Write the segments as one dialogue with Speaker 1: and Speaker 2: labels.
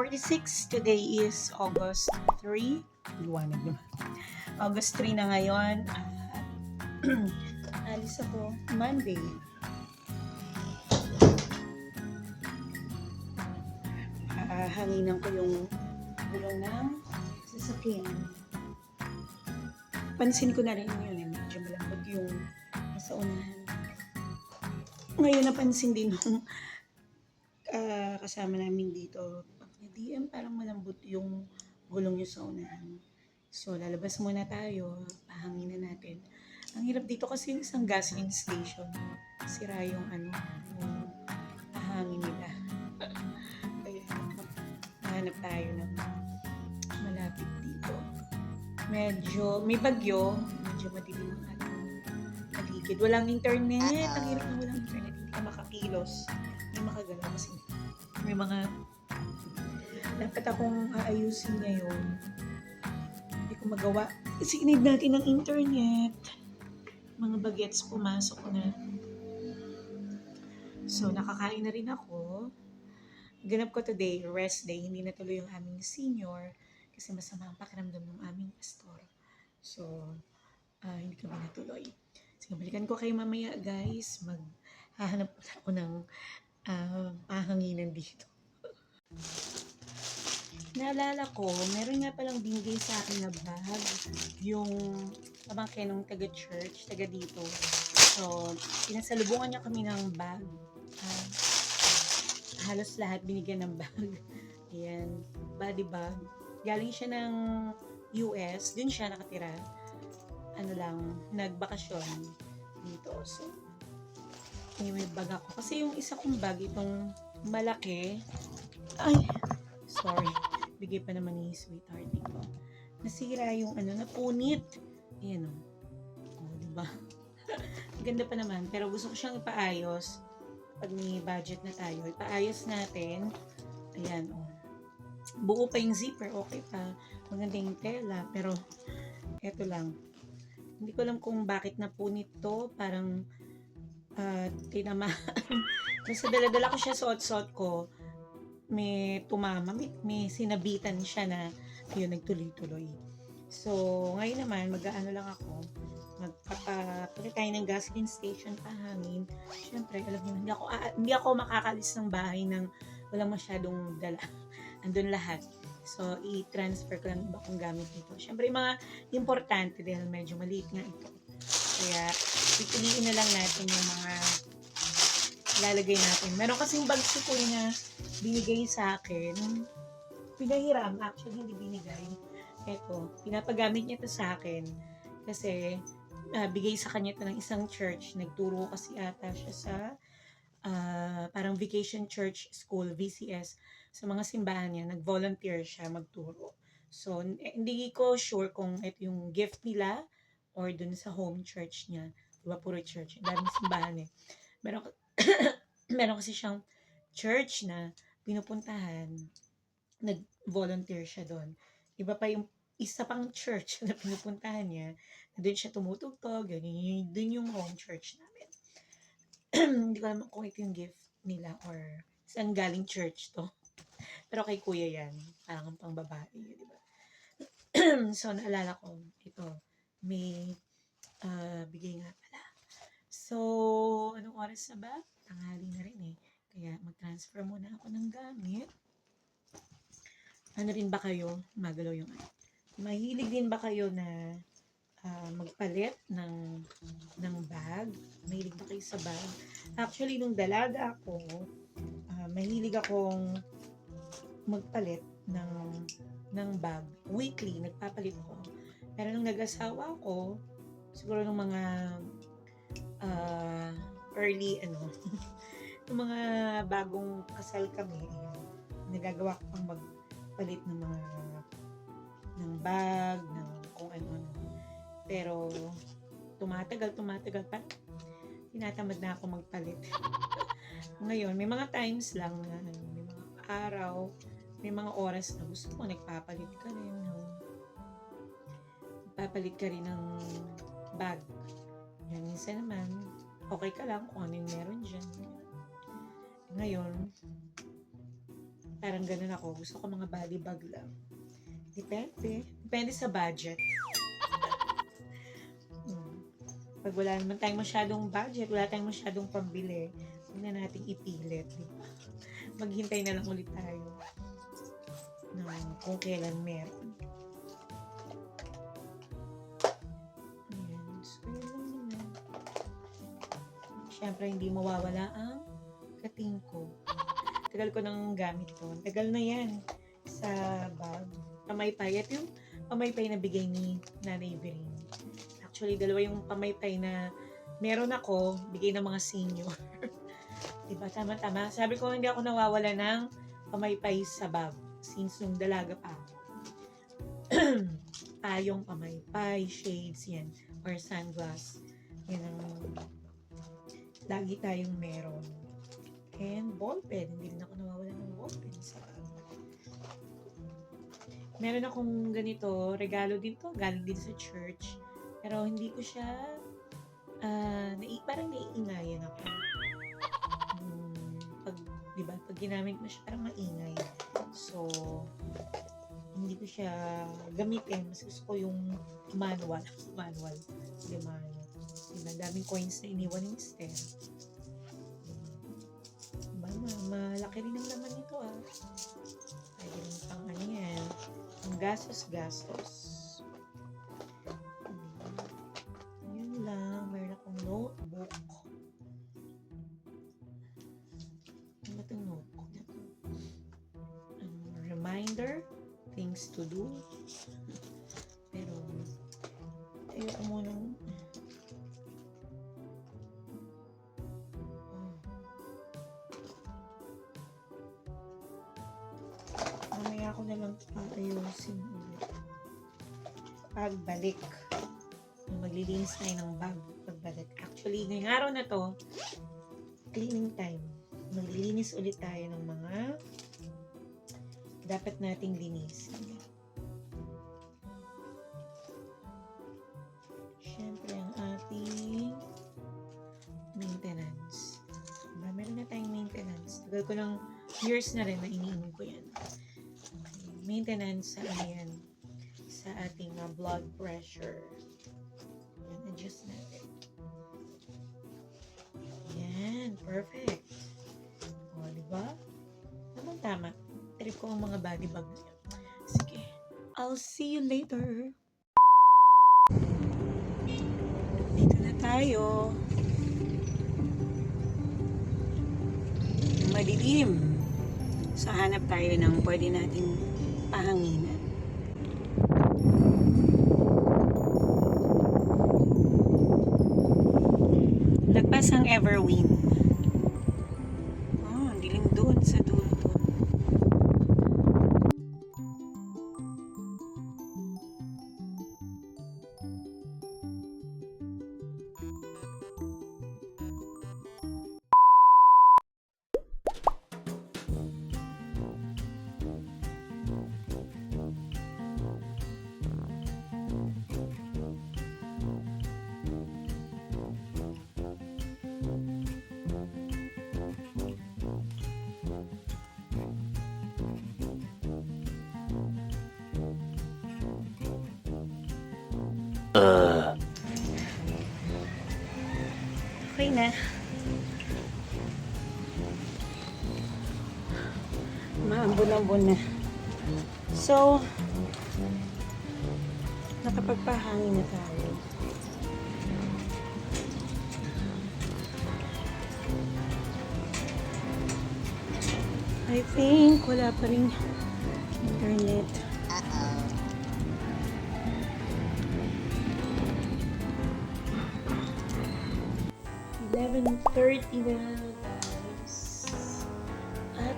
Speaker 1: 46. Today is August 3. Liwanag naman. August 3 na ngayon. Alis ako. Monday. Hanginan ko yung gulong ng sasakyan. Pansin ko na rin yun. Medyo malambot yung nasa unahan. Ngayon napansin din nung kasama namin dito. DM parang malambot yung gulong niya sa unahan. So, lalabas muna tayo. Pahanginan natin. Ang hirap dito kasi yung isang gasoline station. Sira yung yung pahangin nila. Kaya, hanap tayo ng malapit dito. Medyo, may bagyo. Medyo madilim ang paligid. Walang internet. Ang hirap na walang internet. Hindi ka makakilos. Hindi makagalaw kasi may mga dapat akong aayusin ngayon. Hindi ko magawa. Kasi need natin ng internet. Mga bagets pumasok na. So, nakakain na rin ako. Ganap ko today, rest day. Hindi natuloy yung aming senior kasi masama ang pakiramdam ng aming pastor. So, hindi kami natuloy. Sige, balikan ko kayo mamaya, guys. Maghahanap ako ng pahanginan dito. Naalala ko, meron nga palang binigay sa akin na bag. Yung pamangkin ng taga-church, taga dito. So, pinasalubungan niya kami ng bag. Halos lahat binigyan ng bag. Ayan, body bag. Galing siya ng US, dun siya nakatira. Nagbakasyon dito. So, may bag ako. Kasi yung isa kong bag, itong malaki, sorry. Bigay pa naman ni sweetheart dito. Nasira yung napunit. Ayan o. Diba? Ganda pa naman. Pero gusto ko siyang ipaayos. Pag may budget na tayo, ipaayos natin. Ayan o. Buo pa yung zipper. Okay pa. Maganda yung tela. Pero, eto lang. Hindi ko alam kung bakit napunit to. Parang, tinamaan. Kasi dala-dala ko siya, suot-suot ko. May tumama, may sinabitan siya na yun, nagtuloy-tuloy. So, ngayon naman, mag-aano lang ako, magpapapalit tayo ng gasoline station, pahangin. Siyempre, alam niyo, hindi ako makakalis ng bahay nang walang masyadong dala. Andun lahat. So, i-transfer ko lang iba kong gamit dito. Siyempre, mga importante dahil medyo maliit nga ito. Kaya, pipiliin na lang natin yung mga lalagay natin. Meron kasing bag si Kuya na binigay sa akin. Pinahiram. Actually, hindi binigay. Eto, pinapagamit niya ito sa akin. Kasi, bigay sa kanya ito ng isang church. Nagturo kasi ata siya sa parang vacation church school, VCS. Sa mga simbahan niya, nag-volunteer siya magturo. So, hindi ko sure kung ito yung gift nila or dun sa home church niya. Diba, puro church. Daming simbahan eh. Meron kasi siyang church na pinupuntahan, nag-volunteer siya doon. Iba pa yung isa pang church na pinupuntahan niya, na doon siya tumutugtog, doon yung home church namin. Hindi ko alam kung ito yung gift nila or saan galing church to. Pero kay kuya yan, parang pang babae, di ba? So, naalala ko, ito, may bigay nga pala. So, anong oras na ba? Tanghali na rin eh. Kaya mag-transfer muna ako ng gamit. Ano rin ba kayo? Magalaw yung mahilig din ba kayo na magpalit ng bag? Mahilig ba kayo sa bag? Actually, nung dalaga ako, mahilig akong magpalit ng bag. Weekly, nagpapalit ko. Pero nung nag-asawa ako, siguro nung mga early yung mga bagong kasal kami, nagagawa ko pang magpalit ng bag, ng kung ano. Pero tumatagal pa, tinatamad na ako magpalit. Ngayon, may mga times lang na may mga araw, may mga oras na gusto ko nagpapalit ka rin. Nagpapalit ka rin ng bag. Yan, minsan naman, okay ka lang kung ano yung meron dyan. Ngayon, Parang ganun ako. Gusto ko mga body bag lang. Depende. Depende sa budget. Pag wala naman tayong masyadong budget, wala tayong masyadong pambili, huwag na nating ipilit. Diba? Maghintay na lang ulit tayo kung kailan meron. Ayan. So, yun lang naman. Siyempre, hindi mawawala ang kating ko. Tagal ko nang gamit to. Tagal na yan sa bag. Pamaypay. Ito yung pamaypay na bigay ni Nanay Vereen. Actually, dalawa yung pamaypay na meron ako, bigay ng mga senior. Diba? Tama-tama. Sabi ko, hindi ako nawawala ng pamaypay sa bag since nung dalaga pa ako. Payong pamaypay, shades, yan. Or sunglass. Yan ang lagi tayong meron. And ballpen. Hindi rin ako nawawala ng ballpen sa bag. Meron akong ganito, regalo din to, galing din sa church. Pero hindi ko siya, parang naiingayan ako. Diba, pag ginamit mo siya, parang maingay. So, hindi ko siya gamitin. Mas gusto ko yung manual. Diba, daming coins na iniwan ni Mister. Diba, malaki rin ang laman nito Pwede rin pang ano yan. Ang gastos. Notebook. Ano ba itong notebook na ito? Reminder, things to do. Pero, ayoko munang mamaya ako na lang ayusin ulit. Pagbalik. Maglilinis tayo ng bag pagbalik. Actually, ngayong araw na to, cleaning time. Maglilinis ulit tayo ng mga dapat nating linisin. Siyempre, ang ating maintenance. Meron na tayong maintenance. Tagal ko ng years na rin na iniinom ko yan. Maintenance sa yan, sa ating blood pressure. Adjust natin. Yan, perfect. O, diba? Tama. Trip ko ang mga body bag na yan. Sige. I'll see you later. Dito na tayo. Madilim. So, hanap tayo ng pwede nating pahanginan. Lagpas ang Everwind. Oh, dilim doon sa dulo doon. Okay na. Maambon-ambon na. So, nakapagpahangin na tayo. I think wala pa rin internet. 11:30 na guys. At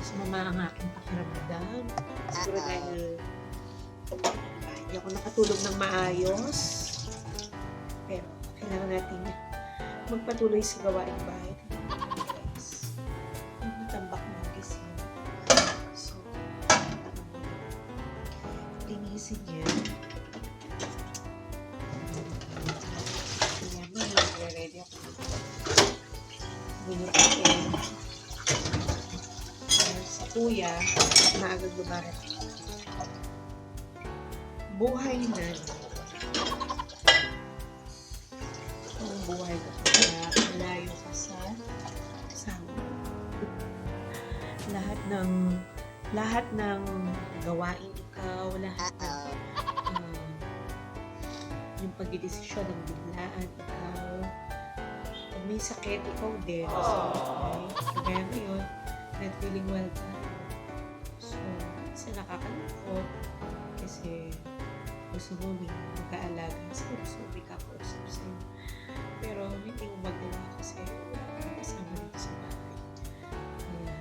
Speaker 1: sumama ang aking pakiramdam. Siguro dahil hindi ako nakatulog ng maayos. Pero kailangan natin magpatuloy sa gawaing bahay. Guys, matambak na gising. So, linisin yan. Ready ako. Binit natin. kuya, maagang dumarating. Buhay na. Ang buhay ko kaya malayo ka sa kasama. Lahat ng gawain ikaw, lahat ng yung pagdidesisyon ng biglaan ikaw. Pag may sakit, ikaw din. So, kaya ngayon, not feeling well ka. So, kasi nakakalungkot. Kasi gusto mo mag-aalaga. So, may kakausap sa'yo. Pero hindi mo magawa kasi wala kang kasama dito sa bahay. Kaya,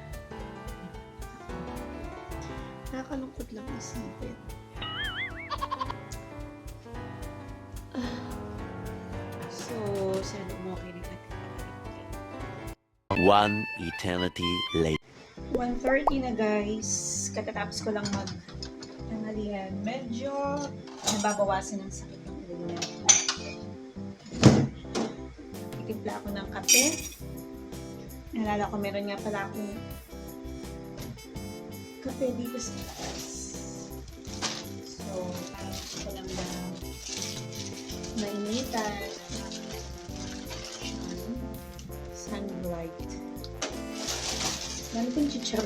Speaker 1: nakakalungkot lang isipin. So, sana umokay na natin.
Speaker 2: One eternity later.
Speaker 1: 1:30 na guys. Katatapos ko lang tanghalian. Medyo nababawasan ng sakit ng ulo niya. Titimpla ako ng kape. Naalala ko meron nga pala akong kape dito sa taas. So, parang ko lang na mainitan. Sunbright. Dami kong chicharo.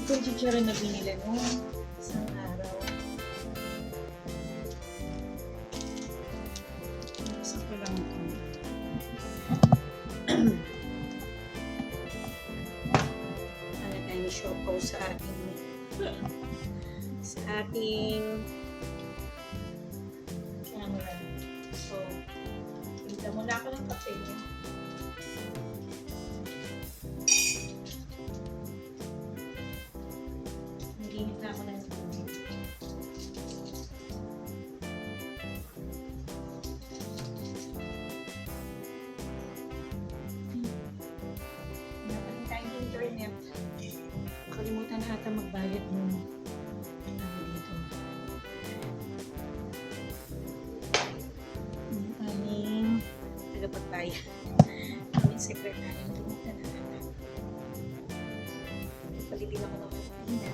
Speaker 1: Itong chicharo na binila nung isang araw. Gusto ko lang ito. Ano tayo show ko sa ating camera. So, pinta muna ako ng kape niya. Naginit na ako ng tubig. Napalit tayo ng internet. Kalimutan na ata magbayad ng dito. Yung aming tagapagbayad. Aming secretary. Kalimutan na ata. Palitin ako ng kanina.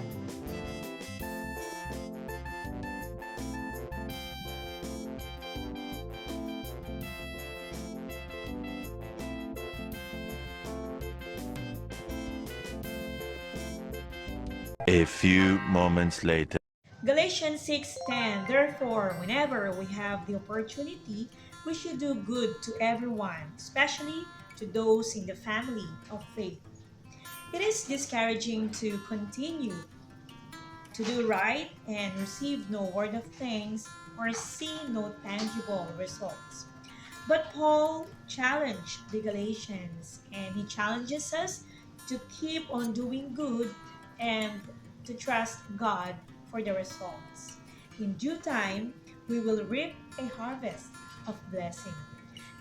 Speaker 2: A few moments later.
Speaker 1: Galatians 6:10. Therefore, whenever we have the opportunity, we should do good to everyone, especially to those in the family of faith. It is discouraging to continue to do right and receive no word of thanks or see no tangible results. But Paul challenged the Galatians and he challenges us to keep on doing good and to trust God for the results. In due time, we will reap a harvest of blessing.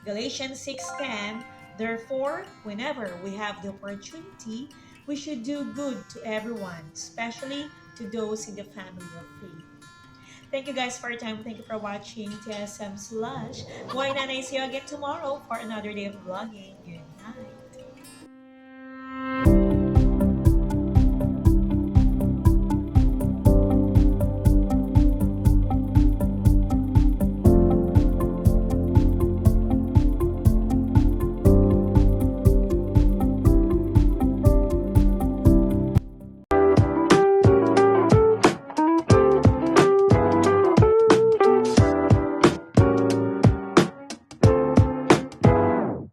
Speaker 1: Galatians 6:10. Therefore, whenever we have the opportunity, we should do good to everyone, especially to those in the family of faith. Thank you guys for your time. Thank you for watching TSM Slash. Why Nanay? See you again tomorrow for another day of vlogging.